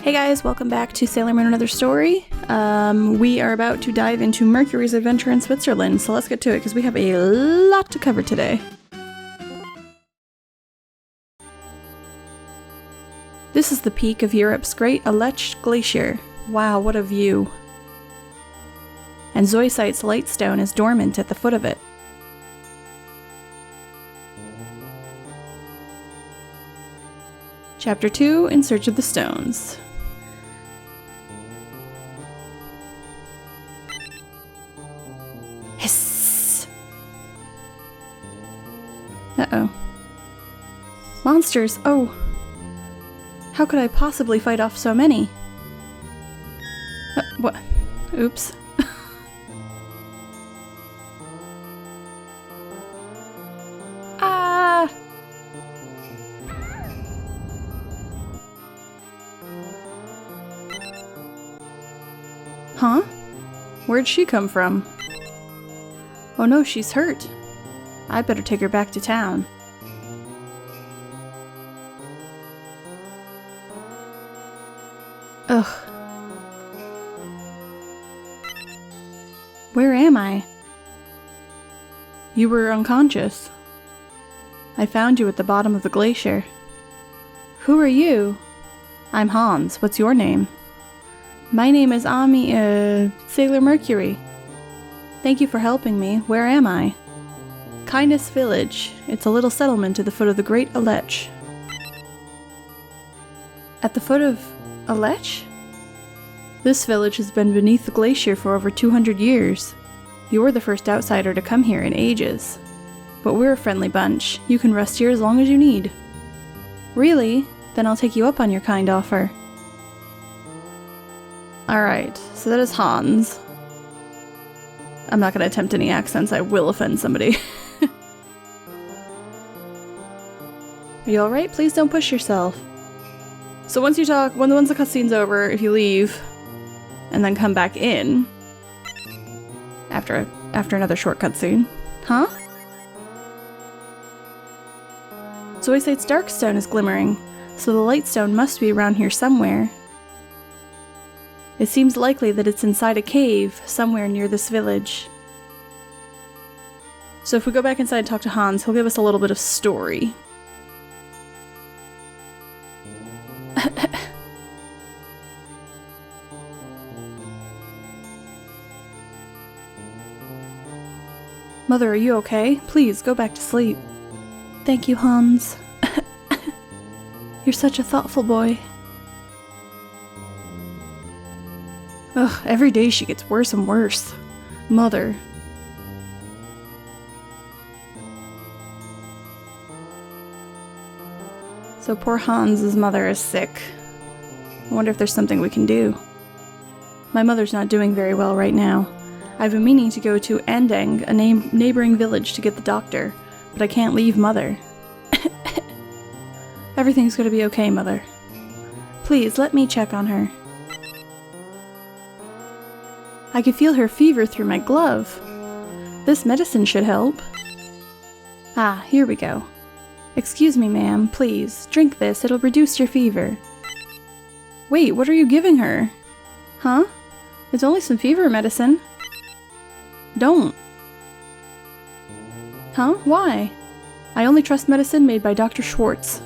Hey guys, welcome back to Sailor Moon Another Story. We are about to dive into Mercury's adventure in Switzerland, so let's get to it because we have a lot to cover today. This is the peak of Europe's Great Aletsch Glacier. Wow, what a view. And Zoisite's light stone is dormant at the foot of it. Chapter 2, In Search of the Stones. Hiss! Uh-oh. Monsters! Oh! How could I possibly fight off so many? What? Oops. Ah! Huh? Where'd she come from? Oh no, she's hurt. I better take her back to town. Ugh. Where am I? You were unconscious. I found you at the bottom of the glacier. Who are you? I'm Hans. What's your name? My name is Sailor Mercury. Thank you for helping me. Where am I? Kindness Village. It's a little settlement at the foot of the Great Aletsch. At the foot of Aletsch? This village has been beneath the glacier for over 200 years. You're the first outsider to come here in ages. But we're a friendly bunch. You can rest here as long as you need. Really? Then I'll take you up on your kind offer. Alright, so that is Hans. I'm not going to attempt any accents, I will offend somebody. Are you alright? Please don't push yourself. So once you talk, once the cutscene's over, if you leave, and then come back in, after another short cutscene. Huh? Zoisite's dark stone is glimmering, so the light stone must be around here somewhere. It seems likely that it's inside a cave somewhere near this village. So if we go back inside and talk to Hans, he'll give us a little bit of story. Mother, are you okay? Please, go back to sleep. Thank you, Hans. You're such a thoughtful boy. Ugh, every day she gets worse and worse. Mother. So poor Hans's mother is sick. I wonder if there's something we can do. My mother's not doing very well right now. I've been meaning to go to Andeng, a neighboring village, to get the doctor, but I can't leave Mother. Everything's gonna be okay, Mother. Please, let me check on her. I can feel her fever through my glove. This medicine should help. Ah, here we go. Excuse me, ma'am, please, drink this, it'll reduce your fever. Wait, what are you giving her? Huh? It's only some fever medicine. Don't. Huh? Why? I only trust medicine made by Dr. Schwartz.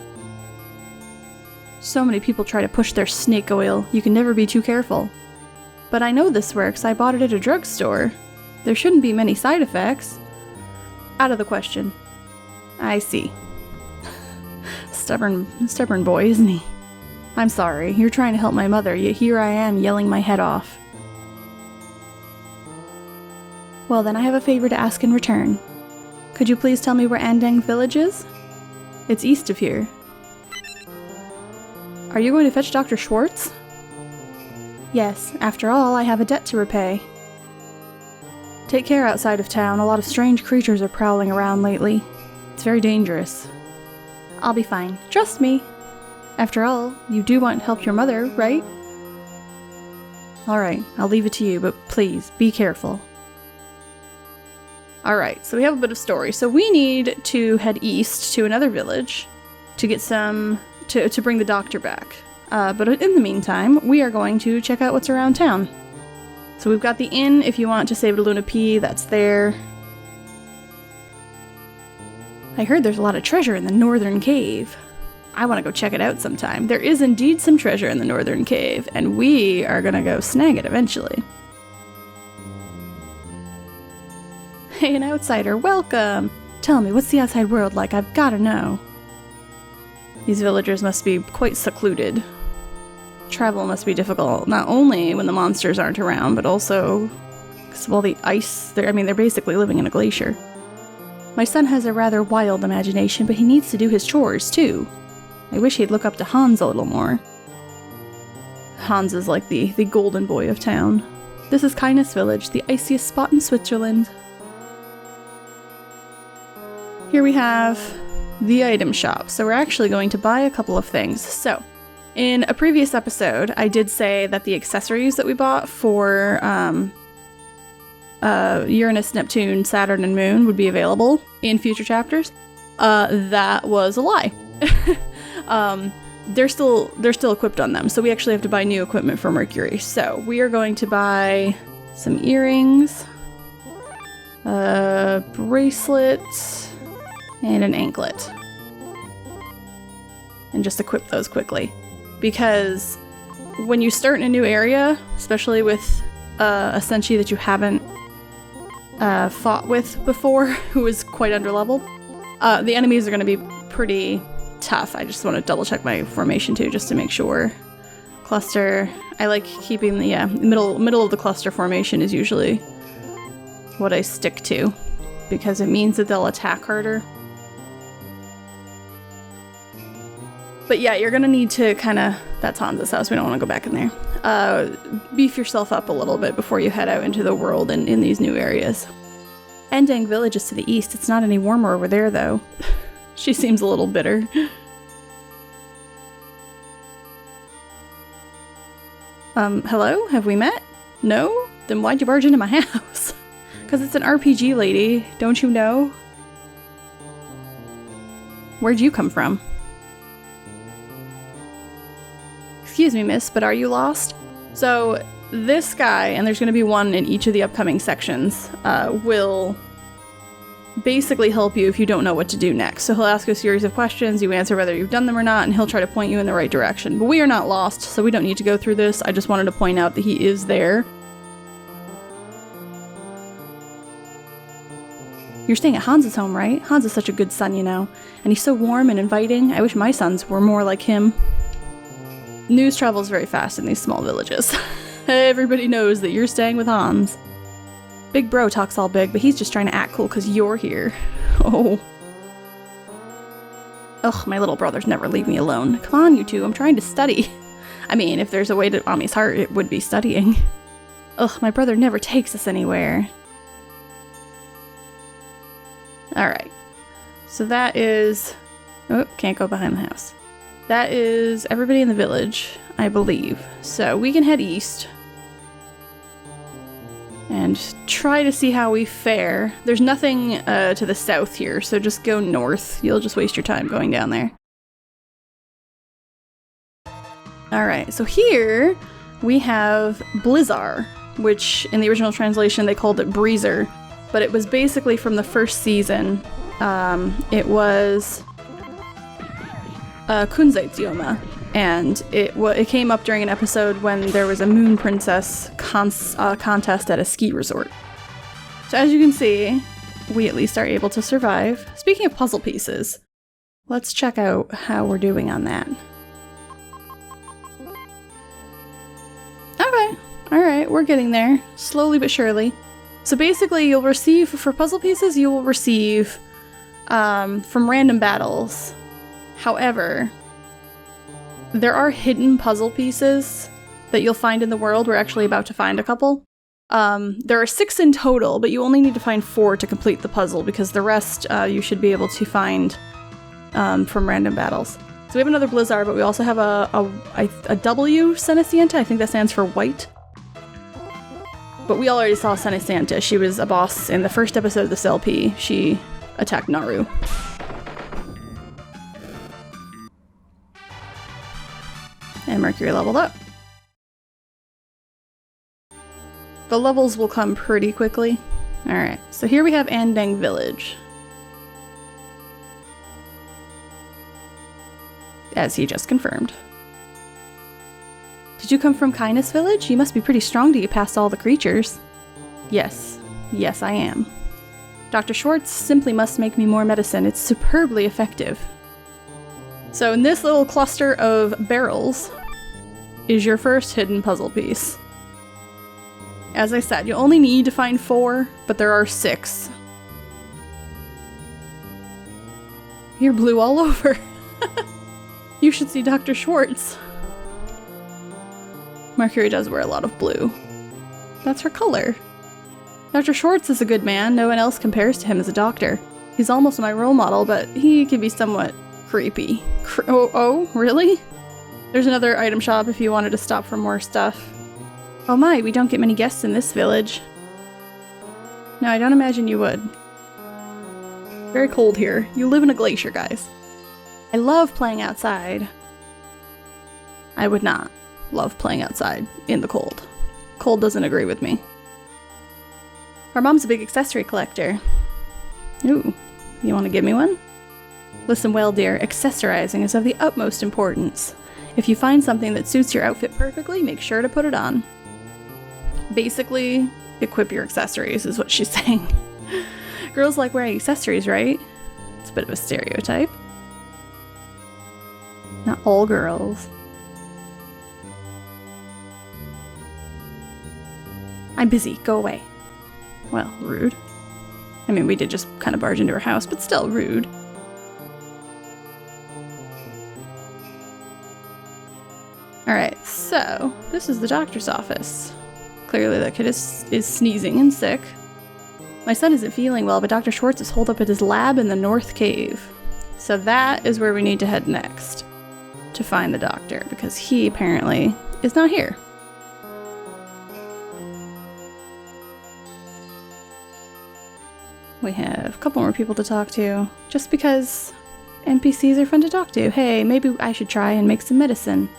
So many people try to push their snake oil, you can never be too careful. But I know this works, I bought it at a drugstore. There shouldn't be many side effects. Out of the question. I see. Stubborn boy, isn't he? I'm sorry, you're trying to help my mother, yet here I am yelling my head off. Well then, I have a favor to ask in return. Could you please tell me where Andeng Village is? It's east of here. Are you going to fetch Dr. Schwartz? Yes, after all, I have a debt to repay. Take care outside of town, a lot of strange creatures are prowling around lately. It's very dangerous. I'll be fine, trust me. After all, you do want to help your mother, right? Alright, I'll leave it to you, but please, be careful. Alright, so we have a bit of story. So we need to head east to another village to get some... to bring the doctor back. But in the meantime, we are going to check out what's around town. So we've got the inn if you want to save at Luna P, that's there. I heard there's a lot of treasure in the northern cave. I want to go check it out sometime. There is indeed some treasure in the northern cave, and we are gonna go snag it eventually. Hey, an outsider, welcome! Tell me, what's the outside world like? I've gotta know. These villagers must be quite secluded. Travel must be difficult, not only when the monsters aren't around, but also because of all the ice. They're basically living in a glacier. My son has a rather wild imagination, but he needs to do his chores, too. I wish he'd look up to Hans a little more. Hans is like the golden boy of town. This is Kindness Village, the iciest spot in Switzerland. Here we have the item shop. So we're actually going to buy a couple of things. So, in a previous episode, I did say that the accessories that we bought for Uranus, Neptune, Saturn, and Moon would be available in future chapters. That was a lie. They're still equipped on them, so we actually have to buy new equipment for Mercury. So we are going to buy some earrings, a bracelet, and an anklet. And just equip those quickly. Because when you start in a new area, especially with a Senshi that you haven't fought with before, who is quite underleveled, the enemies are going to be pretty tough. I just want to double check my formation too, just to make sure. Cluster, I like keeping the middle of the cluster formation is usually what I stick to, because it means that they'll attack harder. But yeah, you're gonna need to that's Hans's house, we don't want to go back in there. Beef yourself up a little bit before you head out into the world and in these new areas. Endang Village is to the east. It's not any warmer over there, though. She seems a little bitter. Hello? Have we met? No? Then why'd you barge into my house? Because it's an RPG, lady. Don't you know? Where'd you come from? Excuse me, miss, but are you lost? So, this guy, and there's going to be one in each of the upcoming sections, will basically help you if you don't know what to do next. So he'll ask you a series of questions, you answer whether you've done them or not, and he'll try to point you in the right direction. But we are not lost, so we don't need to go through this. I just wanted to point out that he is there. You're staying at Hans's home, right? Hans is such a good son, you know. And he's so warm and inviting. I wish my sons were more like him. News travels very fast in these small villages. Everybody knows that you're staying with Hans. Big bro talks all big, but he's just trying to act cool because you're here. Oh. Ugh, my little brothers never leave me alone. Come on, you two, I'm trying to study. I mean, if there's a way to Ami's heart, it would be studying. Ugh, my brother never takes us anywhere. Alright. So that is... Oh, can't go behind the house. That is everybody in the village, I believe. So we can head east. And try to see how we fare. There's nothing to the south here, so just go north. You'll just waste your time going down there. Alright, so here we have Blizzar, which in the original translation they called it Breezer, but it was basically from the first season. It was Kunzaitsioma, and it came up during an episode when there was a Moon Princess contest at a ski resort. So as you can see, we at least are able to survive. Speaking of puzzle pieces, let's check out how we're doing on that. Okay, alright, we're getting there, slowly but surely. So basically you'll receive, for puzzle pieces, you will receive from random battles. However, there are hidden puzzle pieces that you'll find in the world. We're actually about to find a couple. There are 6 in total, but you only need to find 4 to complete the puzzle, because the rest you should be able to find from random battles. So we have another Blizzard, but we also have a W Cenicienta. I think that stands for white. But we already saw Cenicienta. She was a boss in the first episode of this LP. She attacked Naru. And Mercury leveled up. The levels will come pretty quickly. Alright, so here we have Andang Village. As he just confirmed. Did you come from Kindness Village? You must be pretty strong to get past all the creatures. Yes. Yes, I am. Dr. Schwartz simply must make me more medicine. It's superbly effective. So in this little cluster of barrels is your first hidden puzzle piece. As I said, you only need to find 4, but there are 6. You're blue all over. You should see Dr. Schwartz. Mercury does wear a lot of blue. That's her color. Dr. Schwartz is a good man. No one else compares to him as a doctor. He's almost my role model, but he can be somewhat creepy. Oh, really? There's another item shop if you wanted to stop for more stuff. Oh my, we don't get many guests in this village. No, I don't imagine you would. Very cold here. You live in a glacier, guys. I love playing outside. I would not love playing outside in the cold. Cold doesn't agree with me. Our mom's a big accessory collector. Ooh, you want to give me one? Listen well, dear, accessorizing is of the utmost importance. If you find something that suits your outfit perfectly, make sure to put it on. Basically, equip your accessories is what she's saying. Girls like wearing accessories, right? It's a bit of a stereotype. Not all girls. I'm busy, go away. Well, rude. I mean, we did just kind of barge into her house, but still rude. Alright, so this is the doctor's office. Clearly that kid is sneezing and sick. My son isn't feeling well, but Dr. Schwartz is holed up at his lab in the North Cave. So that is where we need to head next. To find the doctor, because he apparently is not here. We have a couple more people to talk to, just because NPCs are fun to talk to. Hey, maybe I should try and make some medicine.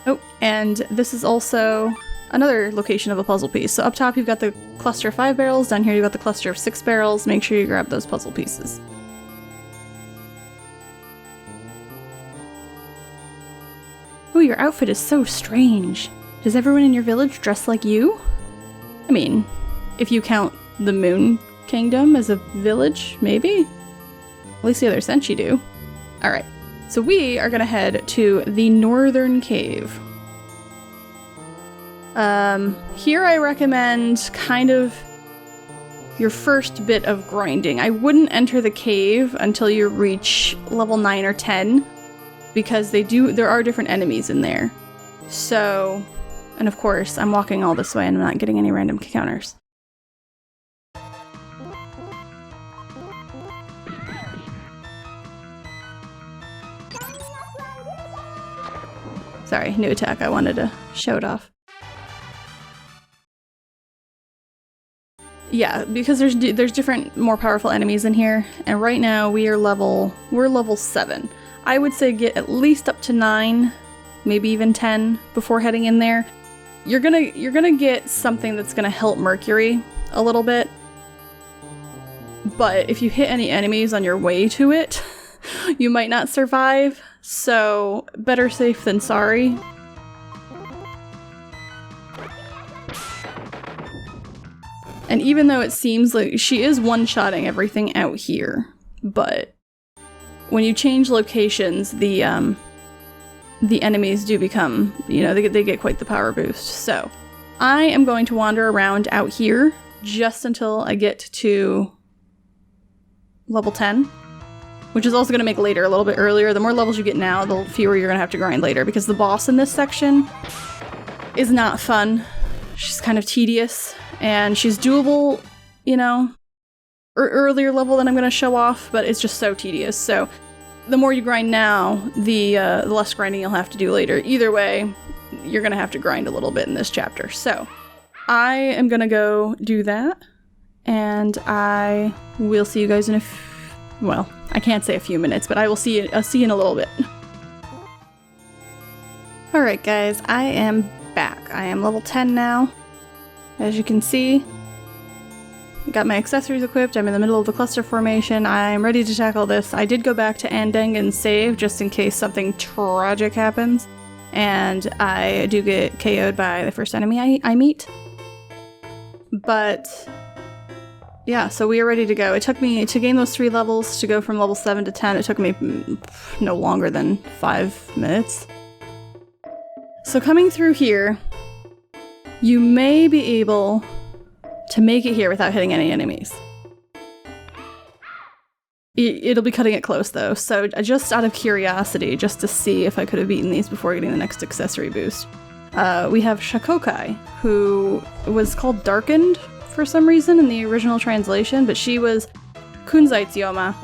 Oh, and this is also another location of a puzzle piece. So up top you've got the cluster of 5 barrels, down here you've got the cluster of 6 barrels. Make sure you grab those puzzle pieces. Oh, your outfit is so strange. Does everyone in your village dress like you? I mean, if you count the Moon Kingdom as a village, maybe? At least the other Senshi do. Alright, so we are gonna head to the Northern Cave. Here I recommend kind of your first bit of grinding. I wouldn't enter the cave until you reach level 9 or 10, because there are different enemies in there. So, and of course, I'm walking all this way and I'm not getting any random encounters. Sorry, new attack, I wanted to show it off. Yeah, because there's different, more powerful enemies in here, and right now we're level 7. I would say get at least up to 9, maybe even 10 before heading in there. You're gonna get something that's gonna help Mercury a little bit, but if you hit any enemies on your way to it, you might not survive, so better safe than sorry. And even though it seems like she is one-shotting everything out here, but when you change locations, the enemies do become, you know, they get quite the power boost. So I am going to wander around out here just until I get to level 10, which is also going to make later a little bit earlier. The more levels you get now, the fewer you're going to have to grind later, because the boss in this section is not fun. She's kind of tedious, and she's doable, you know, earlier level than I'm going to show off, but it's just so tedious. So the more you grind now, the less grinding you'll have to do later. Either way, you're going to have to grind a little bit in this chapter. So I am going to go do that, and I will see you guys in well, I can't say a few minutes, but I'll see you in a little bit. Alright guys, I am back. I am level 10 now. As you can see, I got my accessories equipped, I'm in the middle of the cluster formation, I'm ready to tackle this. I did go back to Andeng and save just in case something tragic happens, and I do get KO'd by the first enemy I meet. But yeah, so we are ready to go. It took me, to gain those 3 levels, to go from level 7 to 10, it took me no longer than 5 minutes. So coming through here, you may be able to make it here without hitting any enemies. It'll be cutting it close though, so just out of curiosity, just to see if I could have beaten these before getting the next accessory boost. We have Shakokai, who was called Darkened for some reason in the original translation, but she was Kunzait's Yoma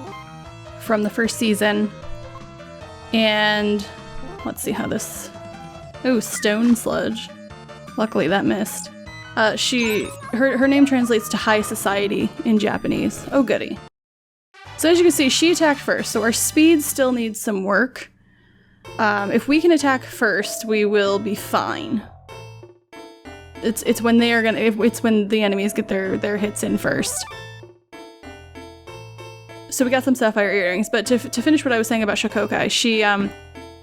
from the first season. And let's see how this... Oh, Stone Sludge. Luckily that missed. Her name translates to High Society in Japanese. Oh goody. So as you can see, she attacked first, so our speed still needs some work. If we can attack first, we will be fine. It's when they are gonna, it's when the enemies get their hits in first. So we got some sapphire earrings, but to finish what I was saying about Shakokai, she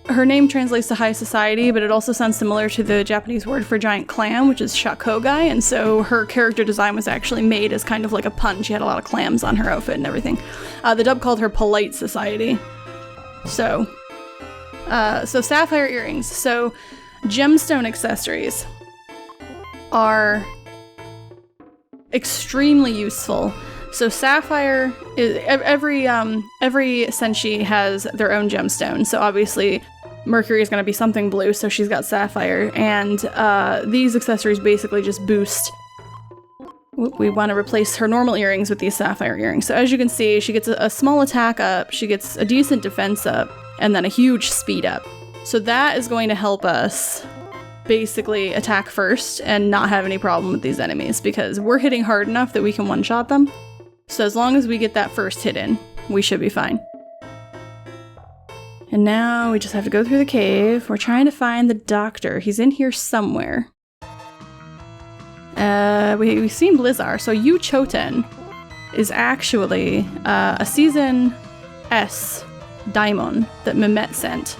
her name translates to High Society, but it also sounds similar to the Japanese word for giant clam, which is shakogai, and so her character design was actually made as kind of like a pun. She had a lot of clams on her outfit and everything. The dub called her Polite Society. So sapphire earrings. So gemstone accessories are extremely useful. So sapphire is every senshi has their own gemstone. So obviously Mercury is going to be something blue, so she's got sapphire, and these accessories basically just boost. We want to replace her normal earrings with these sapphire earrings. So as you can see, she gets a small attack up, she gets a decent defense up, and then a huge speed up. So that is going to help us basically attack first and not have any problem with these enemies, because we're hitting hard enough that we can one-shot them. So as long as we get that first hit in, we should be fine. And now we just have to go through the cave. We're trying to find the doctor. He's in here somewhere. We've seen Blizzar. So Yu Choten is actually a Season S daimon that Mehmet sent.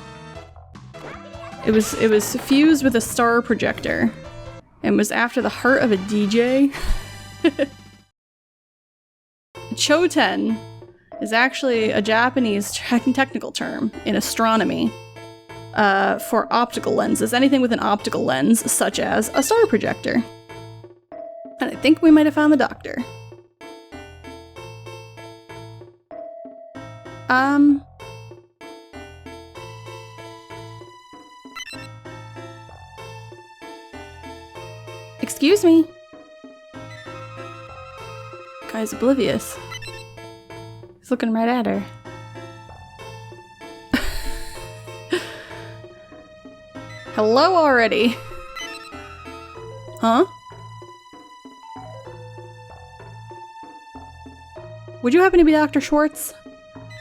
It was fused with a star projector and was after the heart of a DJ. Choten is actually a Japanese technical term in astronomy for optical lenses. Anything with an optical lens, such as a star projector. And I think we might have found the doctor. Excuse me. Guy's oblivious. He's looking right at her. Hello already. Huh? Would you happen to be Dr. Schwartz?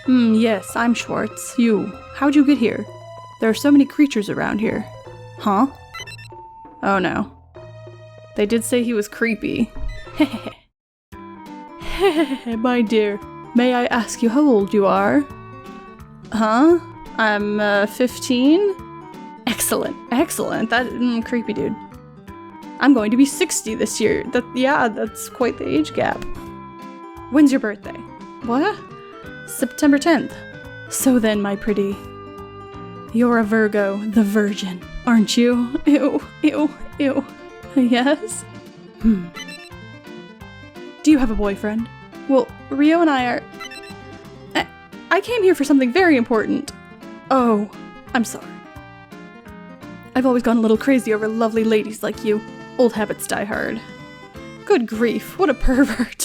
Yes, I'm Schwartz. You. How'd you get here? There are so many creatures around here. Huh? Oh no. They did say he was creepy. My dear, may I ask you how old you are? Huh? I'm 15? Excellent, excellent. That creepy dude. I'm going to be 60 this year. That's quite the age gap. When's your birthday? What? September 10th. So then, my pretty, you're a Virgo, the Virgin, aren't you? Ew, ew, ew. Yes? Do you have a boyfriend? Well, Rio and I are... I came here for something very important. Oh, I'm sorry. I've always gone a little crazy over lovely ladies like you. Old habits die hard. Good grief, what a pervert.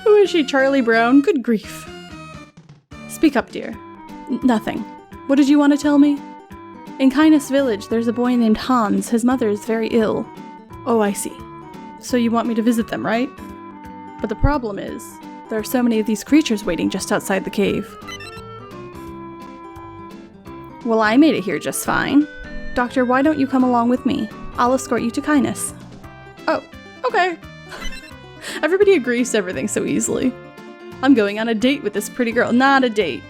Who is she, Charlie Brown? Good grief. Speak up, dear. Nothing. What did you want to tell me? In Kindness Village, there's a boy named Hans. His mother is very ill. Oh, I see. So you want me to visit them, right? But the problem is, there are so many of these creatures waiting just outside the cave. Well, I made it here just fine. Doctor, why don't you come along with me? I'll escort you to Kindness. Oh, okay. Everybody agrees to everything so easily. I'm going on a date with this pretty girl. Not a date.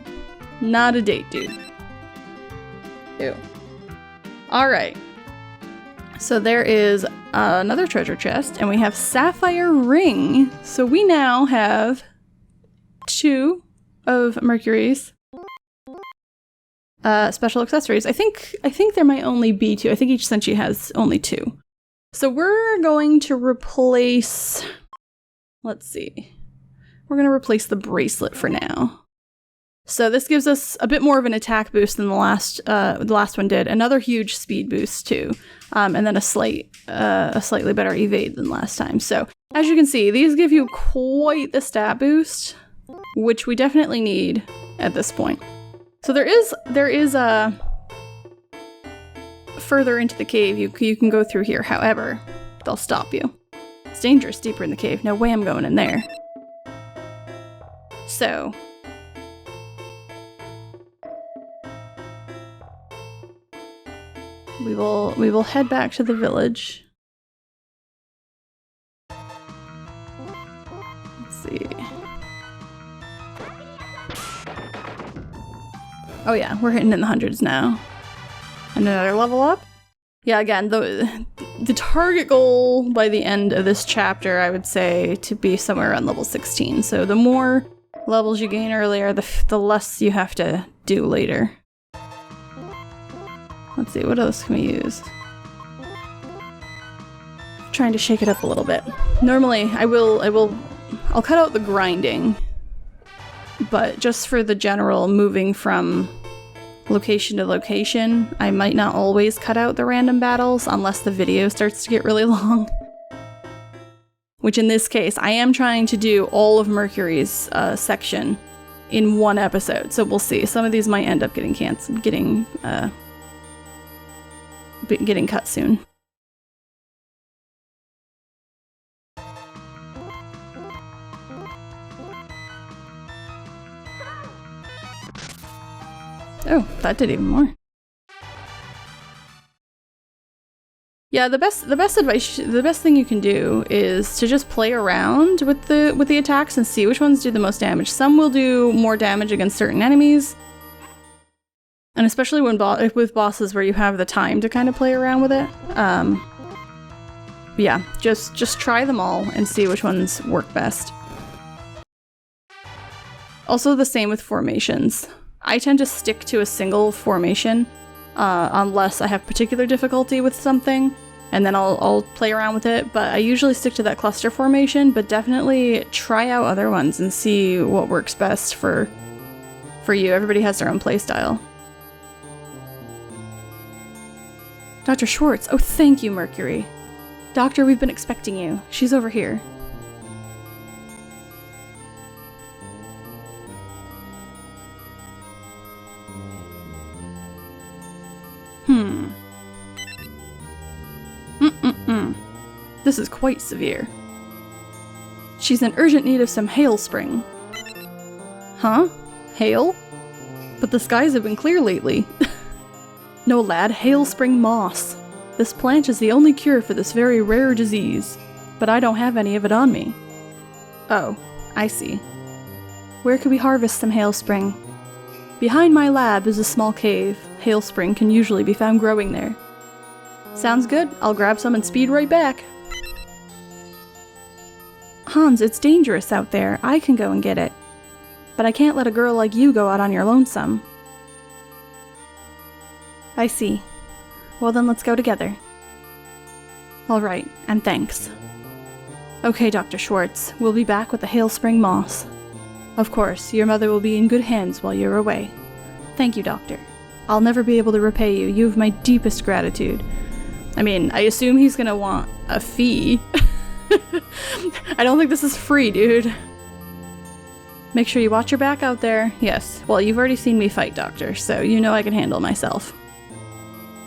Not a date, dude. Ew. Alright. So there is another treasure chest, and we have Sapphire Ring. So we now have 2 of Mercury's special accessories. I think there might only be 2. I think each Senshi has only 2. So we're going to replace... Let's see. We're going to replace the bracelet for now. So this gives us a bit more of an attack boost than the last one did. Another huge speed boost too, and then a slightly better evade than last time. So as you can see, these give you quite the stat boost, which we definitely need at this point. So there is a further into the cave you can go through here. However, they'll stop you. It's dangerous deeper in the cave. No way I'm going in there. So. We will head back to the village. Let's see. Oh yeah, we're hitting in the hundreds now. And another level up? Yeah, again, the target goal by the end of this chapter, I would say, to be somewhere around level 16. So the more levels you gain earlier, the less you have to do later. Let's see, what else can we use? Trying to shake it up a little bit. Normally, I'll cut out the grinding, but just for the general moving from location to location, I might not always cut out the random battles unless the video starts to get really long. Which in this case, I am trying to do all of Mercury's section in one episode, so we'll see. Some of these might end up getting canceled, getting cut soon. Oh, that did even more. Yeah, the best advice, the best thing you can do is to just play around with the attacks and see which ones do the most damage. Some will do more damage against certain enemies. And especially when with bosses where you have the time to kind of play around with it. Yeah, just try them all and see which ones work best. Also the same with formations. I tend to stick to a single formation unless I have particular difficulty with something, and then I'll play around with it, but I usually stick to that cluster formation, but definitely try out other ones and see what works best for you. Everybody has their own playstyle. Dr. Schwartz, oh thank you, Mercury. Doctor, we've been expecting you. She's over here. This is quite severe. She's in urgent need of some hail spring. Huh? Hail? But the skies have been clear lately. No, lad, hail spring moss. This plant is the only cure for this very rare disease, but I don't have any of it on me. Oh, I see. Where could we harvest some hail spring? Behind my lab is a small cave. Hail spring can usually be found growing there. Sounds good. I'll grab some and speed right back. Hans, it's dangerous out there. I can go and get it. But I can't let a girl like you go out on your lonesome. I see. Well then let's go together. Alright, and thanks. Okay, Dr. Schwartz, we'll be back with the hail spring moss. Of course, your mother will be in good hands while you're away. Thank you, Doctor. I'll never be able to repay you. You have my deepest gratitude. I mean, I assume he's gonna want a fee. I don't think this is free, dude. Make sure you watch your back out there. Yes, well, you've already seen me fight, Doctor, so you know I can handle myself.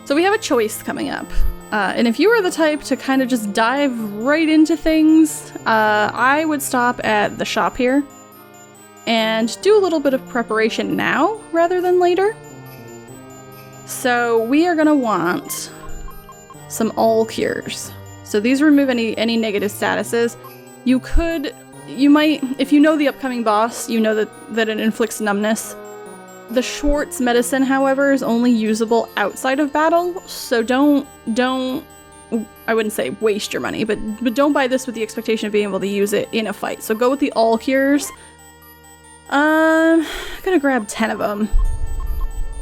So we have a choice coming up. And if you were the type to kind of just dive right into things, I would stop at the shop here and do a little bit of preparation now rather than later. So we are gonna want some all cures. So these remove any negative statuses. You might, if you know the upcoming boss, you know that it inflicts numbness. The Schwartz medicine, however, is only usable outside of battle, so don't, I wouldn't say waste your money, but don't buy this with the expectation of being able to use it in a fight. So go with the all cures. I'm gonna grab 10 of them.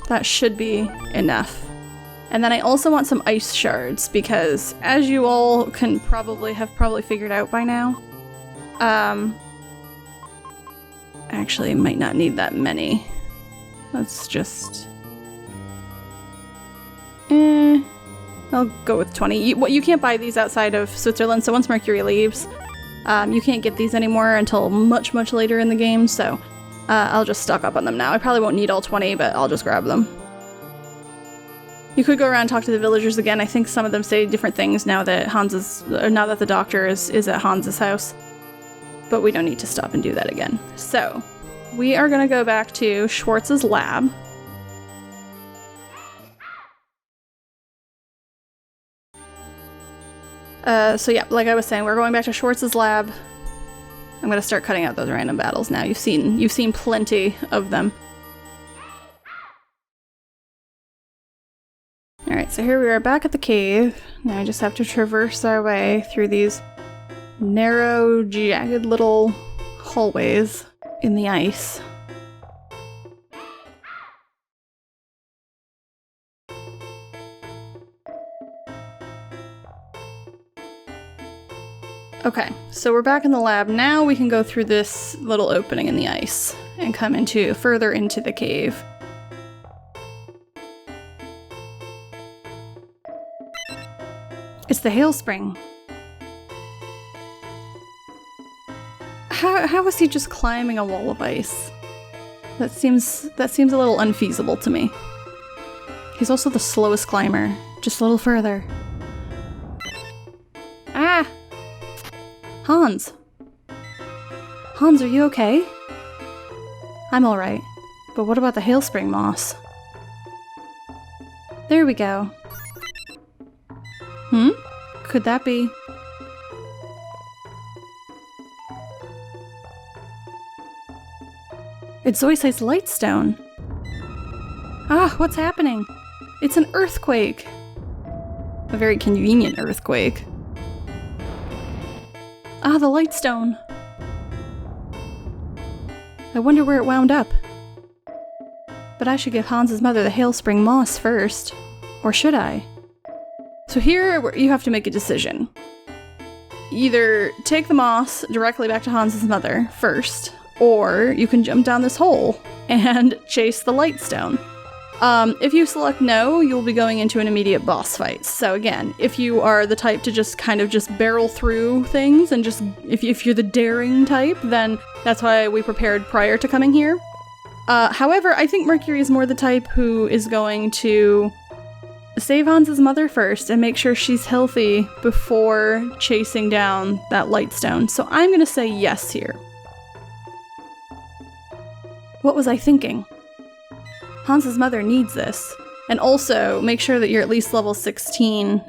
That should be enough. And then I also want some ice shards, because as you all can probably figured out by now, actually might not need that many. Let's just... I'll go with 20. You can't buy these outside of Switzerland, so once Mercury leaves, you can't get these anymore until much, much later in the game, so I'll just stock up on them now. I probably won't need all 20, but I'll just grab them. You could go around and talk to the villagers again. I think some of them say different things now that the doctor is at Hans's house. But we don't need to stop and do that again. So, we are gonna go back to Schwartz's lab. So yeah, like I was saying, we're going back to Schwartz's lab. I'm gonna start cutting out those random battles now. You've seen plenty of them. Alright, so here we are back at the cave. Now I just have to traverse our way through these narrow, jagged little hallways in the ice. Okay, so we're back in the lab. Now we can go through this little opening in the ice and come further into the cave. It's the hail spring. How is he just climbing a wall of ice? That seems a little unfeasible to me. He's also the slowest climber. Just a little further. Ah! Hans! Hans, are you okay? I'm alright. But what about the hailspring moss? There we go. Could that be? It's Zoisite's lightstone. Ah, what's happening? It's an earthquake. A very convenient earthquake. Ah, the lightstone. I wonder where it wound up. But I should give Hans's mother the hailspring moss first. Or should I? So here you have to make a decision. Either take the moss directly back to Hans's mother first, or you can jump down this hole and chase the lightstone. If you select no, you'll be going into an immediate boss fight. So again, if you are the type to just kind of just barrel through things and just, if you're the daring type, then that's why we prepared prior to coming here. However, I think Mercury is more the type who is going to save Hans's mother first and make sure she's healthy before chasing down that lightstone. So I'm gonna say yes here. What was I thinking? Hans's mother needs this. And also, make sure that you're at least level 16,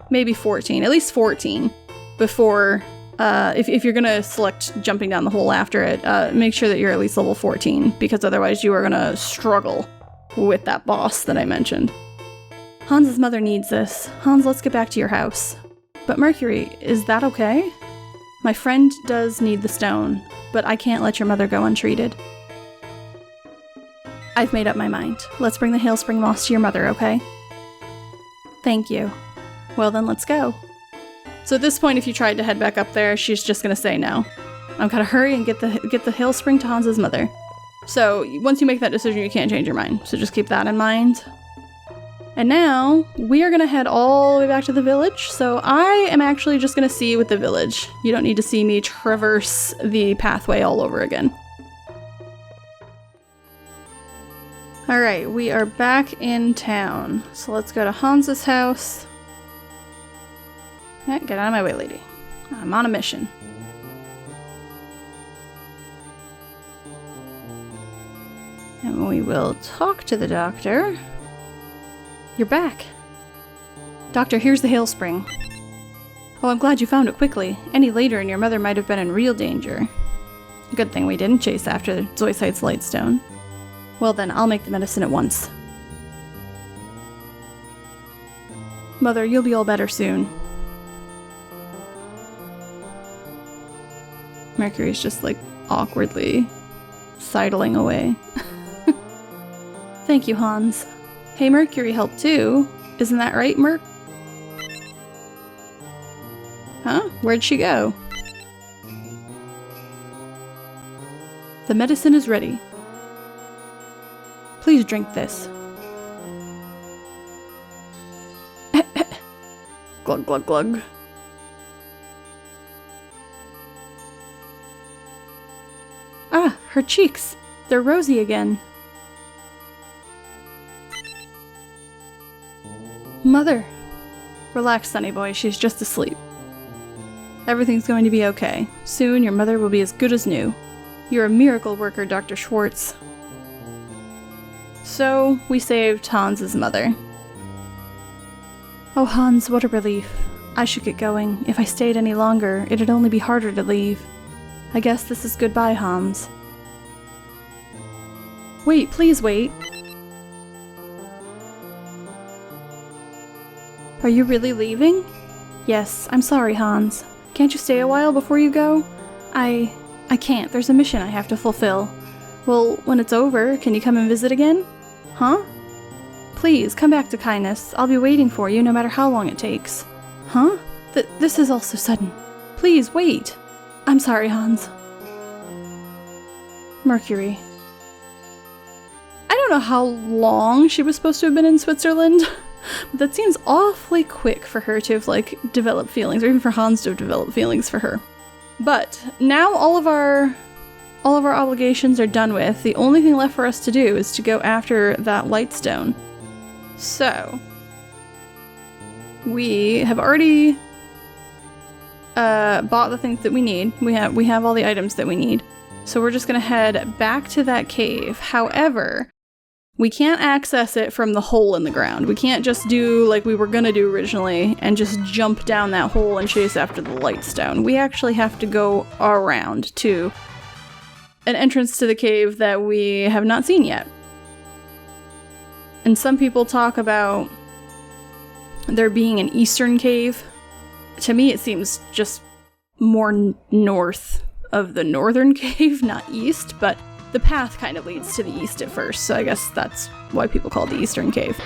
maybe 14, at least 14, before, if you're gonna select jumping down the hole after it, make sure that you're at least level 14, because otherwise you are gonna struggle with that boss that I mentioned. Hans's mother needs this. Hans, let's get back to your house. But Mercury, is that okay? My friend does need the stone, but I can't let your mother go untreated. I've made up my mind. Let's bring the hailspring moss to your mother, okay? Thank you. Well then, let's go. So at this point, if you tried to head back up there, she's just gonna say no. I've gotta hurry and get the hailspring to Hans's mother. So once you make that decision, you can't change your mind. So just keep that in mind. And now, we are gonna head all the way back to the village, so I am actually just gonna see you with the village. You don't need to see me traverse the pathway all over again. Alright, we are back in town. So let's go to Hans's house. Yeah, get out of my way, lady. I'm on a mission. And we will talk to the doctor. You're back. Doctor, here's the hail spring. Oh, I'm glad you found it quickly. Any later and your mother might have been in real danger. Good thing we didn't chase after Zoisite's lightstone. Well then, I'll make the medicine at once. Mother, you'll be all better soon. Mercury's just like awkwardly sidling away. Thank you, Hans. Hey, Mercury helped too. Isn't that right, Merc? Huh? Where'd she go? The medicine is ready. Please drink this. Glug, glug, glug. Ah, her cheeks. They're rosy again. Mother. Relax, Sonny boy. She's just asleep. Everything's going to be okay. Soon your mother will be as good as new. You're a miracle worker, Dr. Schwartz. So, we saved Hans's mother. Oh, Hans, what a relief. I should get going. If I stayed any longer, it'd only be harder to leave. I guess this is goodbye, Hans. Wait, please wait. Are you really leaving? Yes, I'm sorry, Hans. Can't you stay a while before you go? I can't. There's a mission I have to fulfill. Well, when it's over, can you come and visit again? Huh? Please, come back to Kindness. I'll be waiting for you no matter how long it takes. Huh? This is all so sudden. Please, wait. I'm sorry, Hans. Mercury. I don't know how long she was supposed to have been in Switzerland, but that seems awfully quick for her to have, like, developed feelings, or even for Hans to have developed feelings for her. But now all of our obligations are done with. The only thing left for us to do is to go after that lightstone. So, we have already bought the things that we need. We have all the items that we need. So we're just gonna head back to that cave. However, we can't access it from the hole in the ground. We can't just do like we were gonna do originally and just jump down that hole and chase after the lightstone. We actually have to go around to an entrance to the cave that we have not seen yet. And some people talk about there being an eastern cave. To me, it seems just more north of the northern cave, not east, but the path kind of leads to the east at first, so I guess that's why people call it the eastern cave.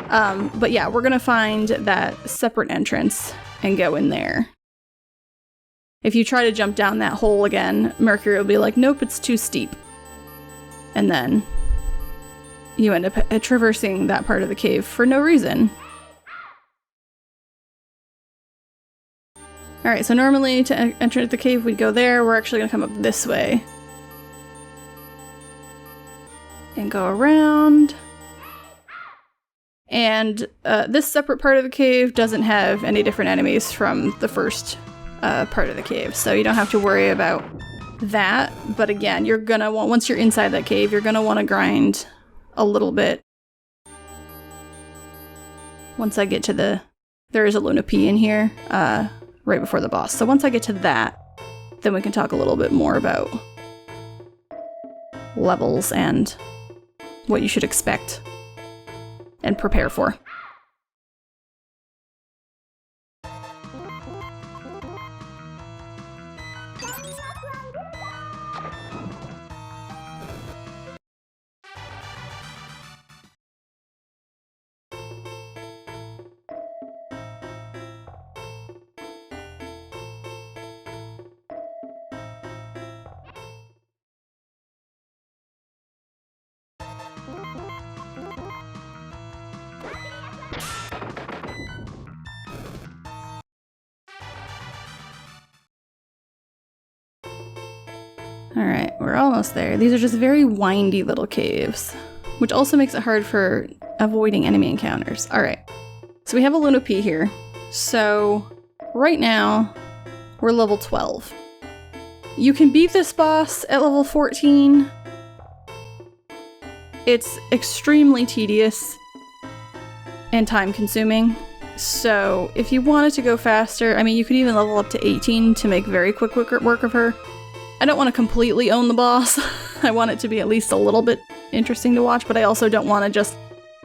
But yeah, we're gonna find that separate entrance and go in there. If you try to jump down that hole again, Mercury will be like, nope, it's too steep. And then you end up traversing that part of the cave for no reason. Alright, so normally to enter the cave we'd go there. We're actually gonna come up this way. And go around. And this separate part of the cave doesn't have any different enemies from the first part of the cave, so you don't have to worry about that. But again, you're gonna want, once you're inside that cave, you're gonna want to grind a little bit. Once I get to there is a Luna P in here, right before the boss. So once I get to that, then we can talk a little bit more about levels and what you should expect and prepare for. Alright, we're almost there. These are just very windy little caves, which also makes it hard for avoiding enemy encounters. Alright, so we have a Luna P here. So, right now, we're level 12. You can beat this boss at level 14. It's extremely tedious. and time consuming. So if you wanted to go faster, I mean, you could even level up to 18 to make very quick work of her. I don't want to completely own the boss. I want it to be at least a little bit interesting to watch, but I also don't want to just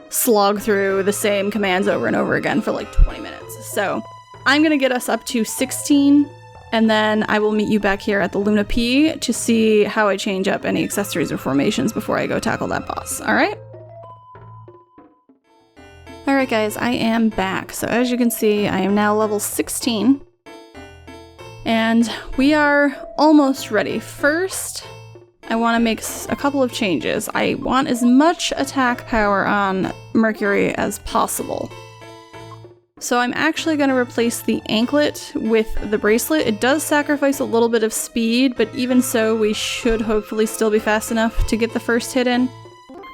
slog through the same commands over and over again for like 20 minutes. So I'm going to get us up to 16, and then I will meet you back here at the Luna P to see how I change up any accessories or formations before I go tackle that boss. Alright? Alright guys, I am back. So as you can see, I am now level 16. And we are almost ready. First, I want to make a couple of changes. I want as much attack power on Mercury as possible. So I'm actually going to replace the anklet with the bracelet. It does sacrifice a little bit of speed, but even so, we should hopefully still be fast enough to get the first hit in.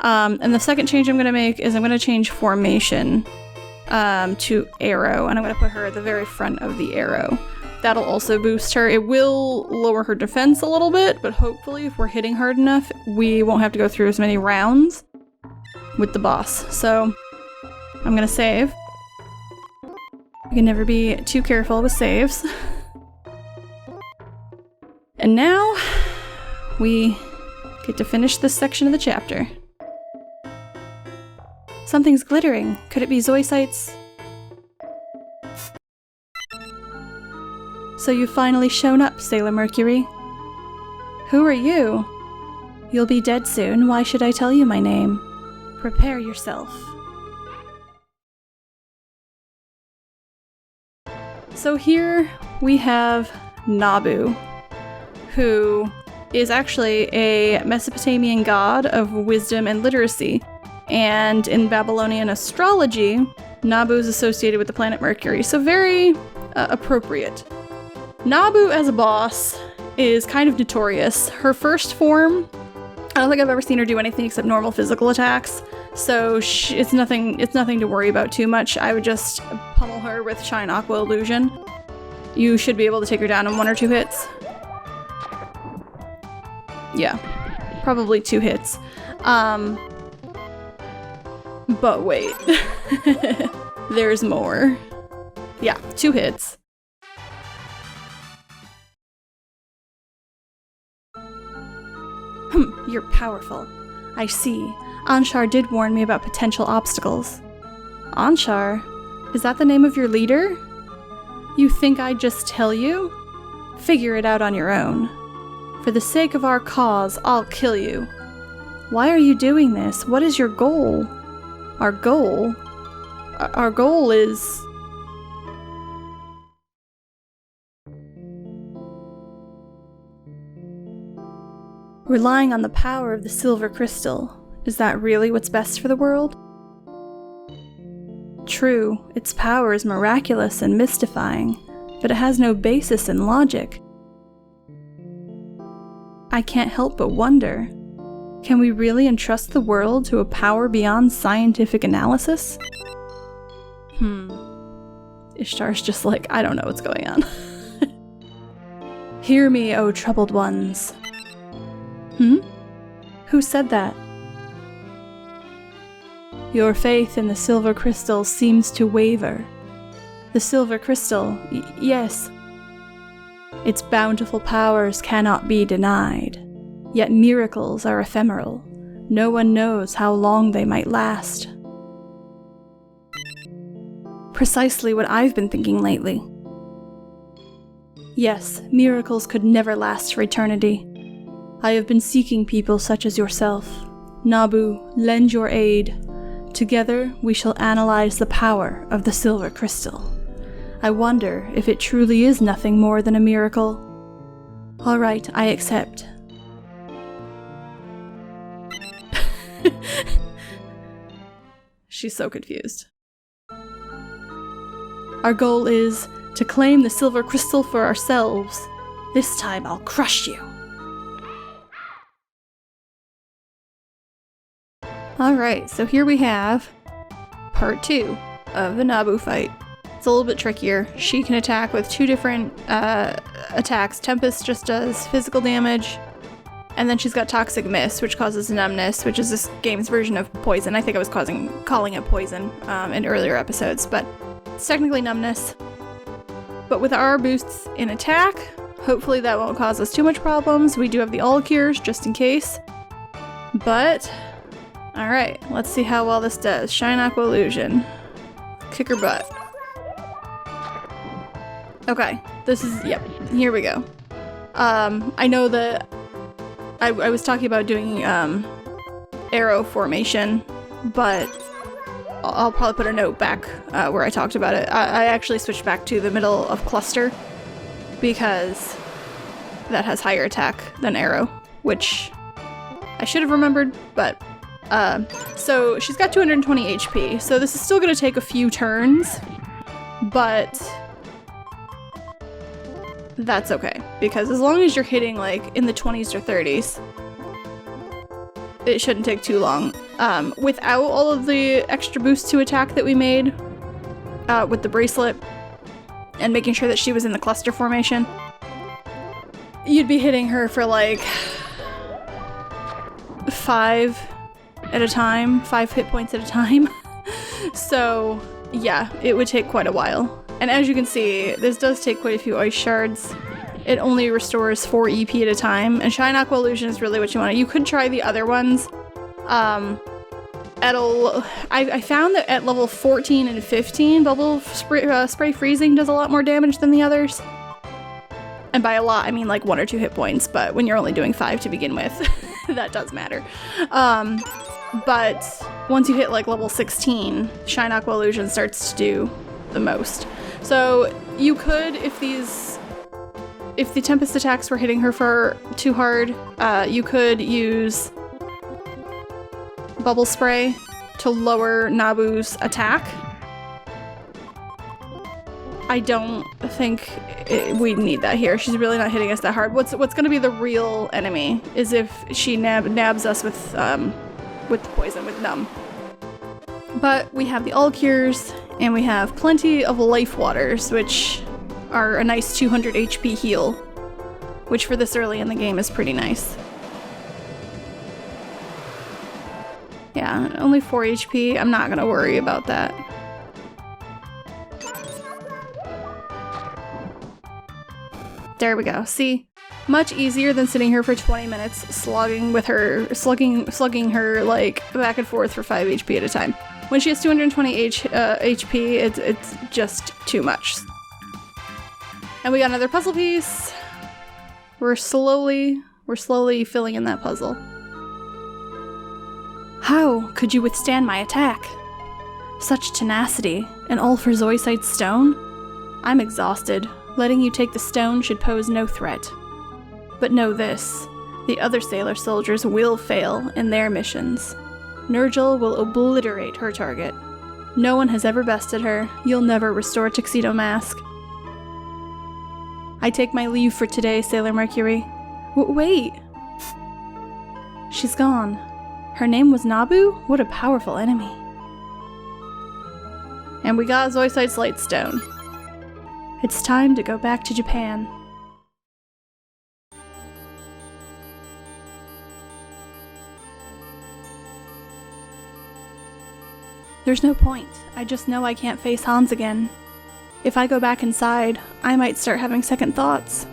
And the second change I'm going to make is I'm going to change formation to arrow, and I'm going to put her at the very front of the arrow. That'll also boost her. It will lower her defense a little bit, but hopefully if we're hitting hard enough, we won't have to go through as many rounds with the boss. So I'm going to save. You can never be too careful with saves. And now we get to finish this section of the chapter. Something's glittering. Could it be Zoisites? So you've finally shown up, Sailor Mercury. Who are you? You'll be dead soon. Why should I tell you my name? Prepare yourself. So here we have Nabu, who is actually a Mesopotamian god of wisdom and literacy. And in Babylonian astrology, Nabu is associated with the planet Mercury, so very appropriate. Nabu as a boss is kind of notorious. Her first form, I don't think I've ever seen her do anything except normal physical attacks, so it's nothing to worry about too much. I would just pummel her with Shine Aqua Illusion. You should be able to take her down in 1 or 2 hits. Yeah, probably 2 hits. But wait, there's more. Yeah, 2 hits. You're powerful. I see. Anshar did warn me about potential obstacles. Anshar? Is that the name of your leader? You think I'd just tell you? Figure it out on your own. For the sake of our cause, I'll kill you. Why are you doing this? What is your goal? Our goal? Our goal is... relying on the power of the silver crystal. Is that really what's best for the world? True, its power is miraculous and mystifying, but it has no basis in logic. I can't help but wonder, can we really entrust the world to a power beyond scientific analysis? Ishtar's just like, I don't know what's going on. Hear me, O troubled ones. Who said that? Your faith in the silver crystal seems to waver. The silver crystal, yes. Its bountiful powers cannot be denied. Yet miracles are ephemeral. No one knows how long they might last. Precisely what I've been thinking lately. Yes, miracles could never last for eternity. I have been seeking people such as yourself. Nabu, lend your aid. Together, we shall analyze the power of the silver crystal. I wonder if it truly is nothing more than a miracle. All right, I accept. She's so confused. Our goal is to claim the silver crystal for ourselves. This time I'll crush you. Alright, so here we have part 2 of the Nabu fight. It's a little bit trickier. She can attack with 2 different attacks. Tempest just does physical damage, And then she's got Toxic Mist, which causes numbness, which is this game's version of poison. I think I was calling it poison in earlier episodes, but it's technically numbness. But with our boosts in attack, hopefully that won't cause us too much problems. We do have the all cures, just in case. But, alright, let's see how well this does. Shine Aqua Illusion. Kick her butt. Okay, this is, yep, here we go. I know that I was talking about doing arrow formation, but I'll probably put a note back where I talked about it. I actually switched back to the middle of cluster because that has higher attack than arrow, which I should have remembered, but so she's got 220 HP, so this is still going to take a few turns, but that's okay, because as long as you're hitting like in the 20s or 30s, it shouldn't take too long. Without all of the extra boosts to attack that we made with the bracelet and making sure that she was in the cluster formation, you'd be hitting her for like 5 at a time, 5 hit points at a time. So yeah, it would take quite a while. And as you can see, this does take quite a few ice shards. It only restores 4 EP at a time, and Shine Aqua Illusion is really what you want. You could try the other ones. I found that at level 14 and 15, Bubble Spray Freezing does a lot more damage than the others. And by a lot, I mean like 1 or 2 hit points, but when you're only doing 5 to begin with, that does matter. But once you hit like level 16, Shine Aqua Illusion starts to do the most. So you could, if the Tempest attacks were hitting her for too hard, you could use Bubble Spray to lower Nabu's attack. I don't think we need that here. She's really not hitting us that hard. What's going to be the real enemy is if she nabs us with poison, with numb. But we have the all cures, and we have plenty of life waters, which are a nice 200 HP heal, which for this early in the game is pretty nice. Yeah, only 4 HP. I'm not gonna worry about that. There we go. See? Much easier than sitting here for 20 minutes slugging her like back and forth for 5 HP at a time. When she has 220 HP, it's just too much. And we got another puzzle piece. We're slowly filling in that puzzle. How could you withstand my attack? Such tenacity, and all for Zoisite's stone? I'm exhausted. Letting you take the stone should pose no threat. But know this, the other sailor soldiers will fail in their missions. Nergal will obliterate her target. No one has ever bested her. You'll never restore Tuxedo Mask. I take my leave for today, Sailor Mercury. Wait! She's gone. Her name was Nabu? What a powerful enemy. And we got Zoisite's Lightstone. It's time to go back to Japan. There's no point. I just know I can't face Hans again. If I go back inside, I might start having second thoughts.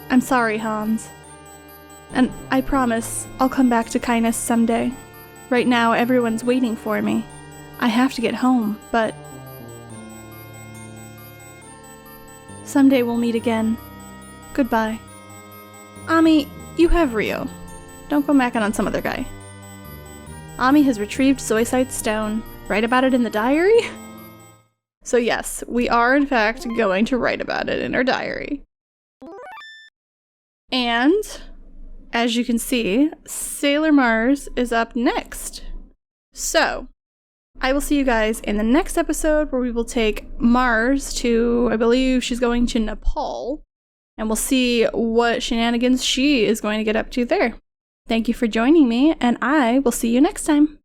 I'm sorry, Hans. And I promise I'll come back to Kindness someday. Right now, everyone's waiting for me. I have to get home, but someday we'll meet again. Goodbye. Ami, you have Rio. Don't go macking on some other guy. Ami has retrieved Zoisite's stone. Write about it in the diary? So yes, we are in fact going to write about it in our diary. And, as you can see, Sailor Mars is up next. So, I will see you guys in the next episode where we will take Mars to, I believe she's going to Nepal, and we'll see what shenanigans she is going to get up to there. Thank you for joining me, and I will see you next time.